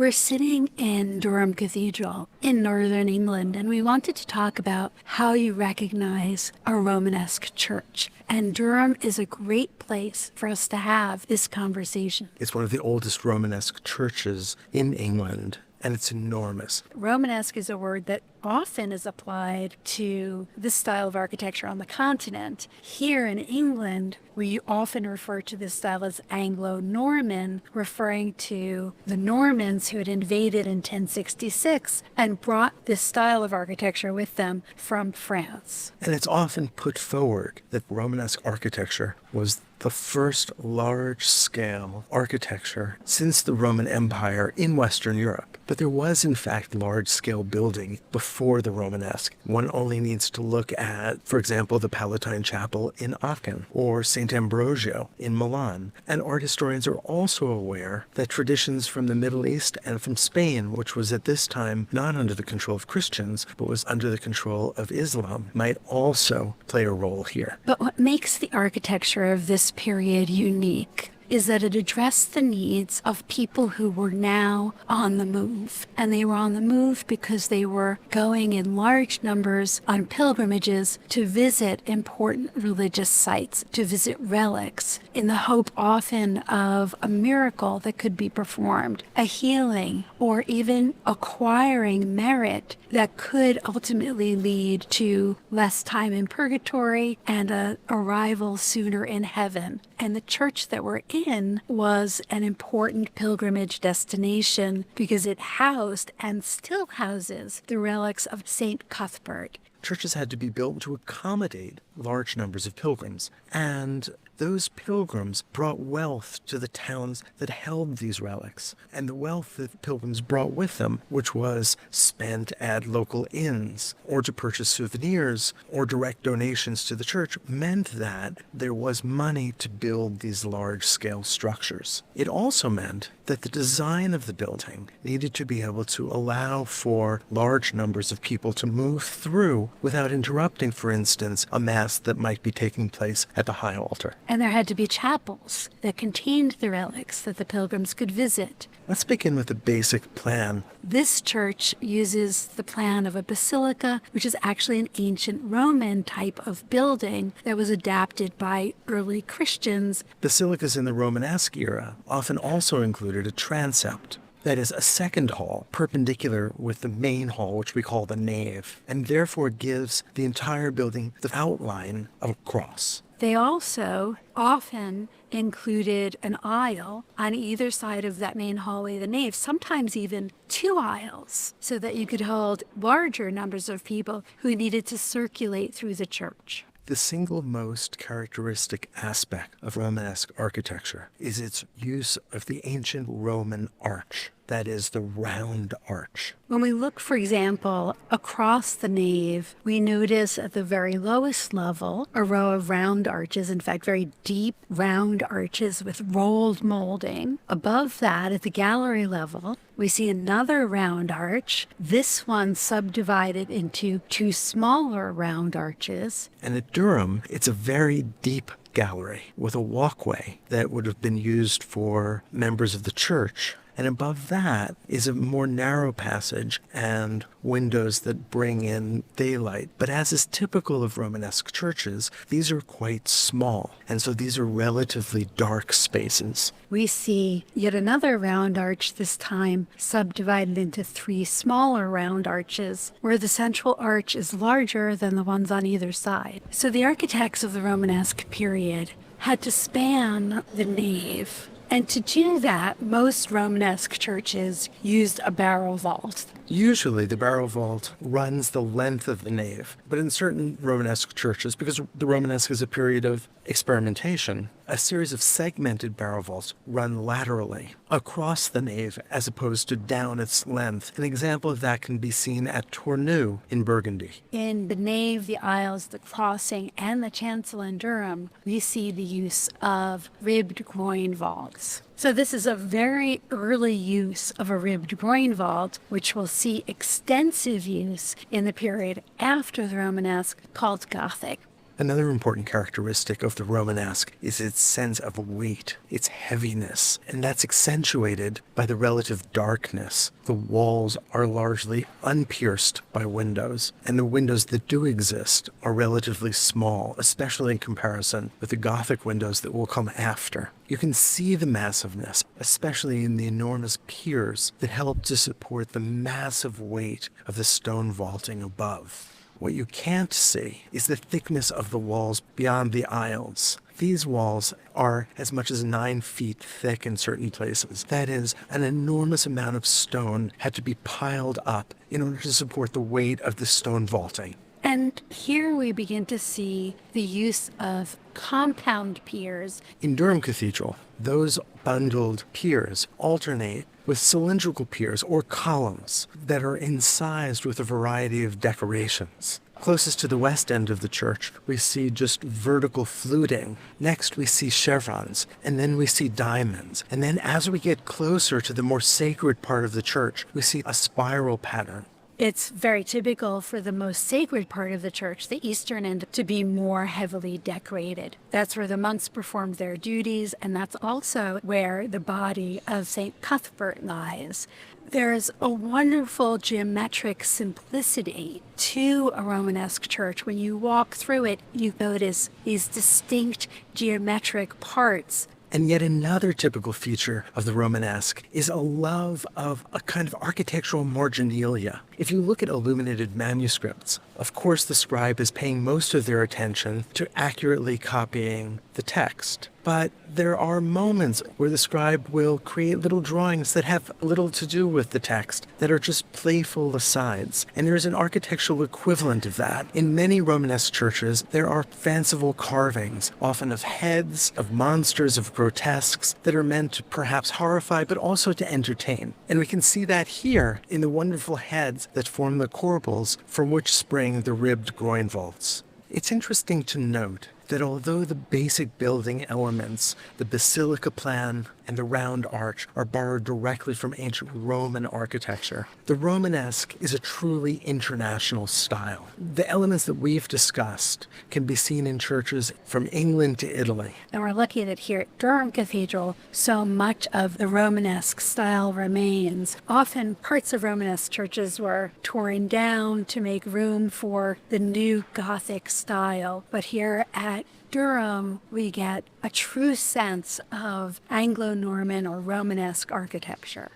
We're sitting in Durham Cathedral in northern England, and we wanted to talk about how you recognize a Romanesque church. And Durham is a great place for us to have this conversation. It's one of the oldest Romanesque churches in England, and it's enormous. Romanesque is a word that often is applied to this style of architecture on the continent. Here in England, we often refer to this style as Anglo-Norman, referring to the Normans who had invaded in 1066 and brought this style of architecture with them from France. And it's often put forward that Romanesque architecture was the first large-scale architecture since the Roman Empire in Western Europe. But there was, in fact, large-scale building before the Romanesque. One only needs to look at, for example, the Palatine Chapel in Aachen or St. Ambrogio in Milan. And art historians are also aware that traditions from the Middle East and from Spain, which was at this time not under the control of Christians, but was under the control of Islam, might also play a role here. But what makes the architecture of this period unique is that it addressed the needs of people who were now on the move. And they were on the move because they were going in large numbers on pilgrimages to visit important religious sites, to visit relics, in the hope often of a miracle that could be performed, a healing, or even acquiring merit that could ultimately lead to less time in purgatory and an arrival sooner in heaven. And the church that we're in was an important pilgrimage destination because it housed and still houses the relics of St. Cuthbert. Churches had to be built to accommodate large numbers of pilgrims, and those pilgrims brought wealth to the towns that held these relics. And the wealth that pilgrims brought with them, which was spent at local inns or to purchase souvenirs or direct donations to the church, meant that there was money to build these large-scale structures. It also meant that the design of the building needed to be able to allow for large numbers of people to move through without interrupting, for instance, a mass that might be taking place at the high altar. And there had to be chapels that contained the relics that the pilgrims could visit. Let's begin with the basic plan. This church uses the plan of a basilica, which is actually an ancient Roman type of building that was adapted by early Christians. Basilicas in the Romanesque era often also included a transept. That is a second hall, perpendicular with the main hall, which we call the nave, and therefore gives the entire building the outline of a cross. They also often included an aisle on either side of that main hallway, the nave, sometimes even two aisles, so that you could hold larger numbers of people who needed to circulate through the church. The single most characteristic aspect of Romanesque architecture is its use of the ancient Roman arch. That is the round arch. When we look, for example, across the nave, we notice at the very lowest level a row of round arches, in fact, very deep round arches with rolled molding. Above that, at the gallery level, we see another round arch, this one subdivided into two smaller round arches. And at Durham, it's a very deep gallery with a walkway that would have been used for members of the church. And above that is a more narrow passage and windows that bring in daylight. But as is typical of Romanesque churches, these are quite small. And so these are relatively dark spaces. We see yet another round arch, this time subdivided into three smaller round arches, where the central arch is larger than the ones on either side. So the architects of the Romanesque period had to span the nave. And to do that, most Romanesque churches used a barrel vault. Usually the barrel vault runs the length of the nave, but in certain Romanesque churches, because the Romanesque is a period of experimentation, a series of segmented barrel vaults run laterally across the nave as opposed to down its length. An example of that can be seen at Tournus in Burgundy. In the nave, the aisles, the crossing, and the chancel in Durham, we see the use of ribbed groin vaults. So this is a very early use of a ribbed groin vault, which will see extensive use in the period after the Romanesque, called Gothic. Another important characteristic of the Romanesque is its sense of weight, its heaviness, and that's accentuated by the relative darkness. The walls are largely unpierced by windows, and the windows that do exist are relatively small, especially in comparison with the Gothic windows that will come after. You can see the massiveness, especially in the enormous piers that help to support the massive weight of the stone vaulting above. What you can't see is the thickness of the walls beyond the aisles. These walls are as much as 9 feet thick in certain places. That is, an enormous amount of stone had to be piled up in order to support the weight of the stone vaulting. And here we begin to see the use of compound piers. In Durham Cathedral, those bundled piers alternate with cylindrical piers or columns that are incised with a variety of decorations. Closest to the west end of the church, we see just vertical fluting. Next, we see chevrons, and then we see diamonds. And then as we get closer to the more sacred part of the church, we see a spiral pattern. It's very typical for the most sacred part of the church, the eastern end, to be more heavily decorated. That's where the monks performed their duties, and that's also where the body of St. Cuthbert lies. There's a wonderful geometric simplicity to a Romanesque church. When you walk through it, you notice these distinct geometric parts. And yet another typical feature of the Romanesque is a love of a kind of architectural marginalia. If you look at illuminated manuscripts, of course the scribe is paying most of their attention to accurately copying the text. But there are moments where the scribe will create little drawings that have little to do with the text, that are just playful asides. And there is an architectural equivalent of that. In many Romanesque churches, there are fanciful carvings, often of heads, of monsters, of grotesques, that are meant to perhaps horrify, but also to entertain. And we can see that here in the wonderful heads that form the corbels from which spring the ribbed groin vaults. It's interesting to note that although the basic building elements, the basilica plan and the round arch, are borrowed directly from ancient Roman architecture, the Romanesque is a truly international style. The elements that we've discussed can be seen in churches from England to Italy. And we're lucky that here at Durham Cathedral, so much of the Romanesque style remains. Often parts of Romanesque churches were torn down to make room for the new Gothic style. But here at Durham, we get a true sense of Anglo-Norman or Romanesque architecture.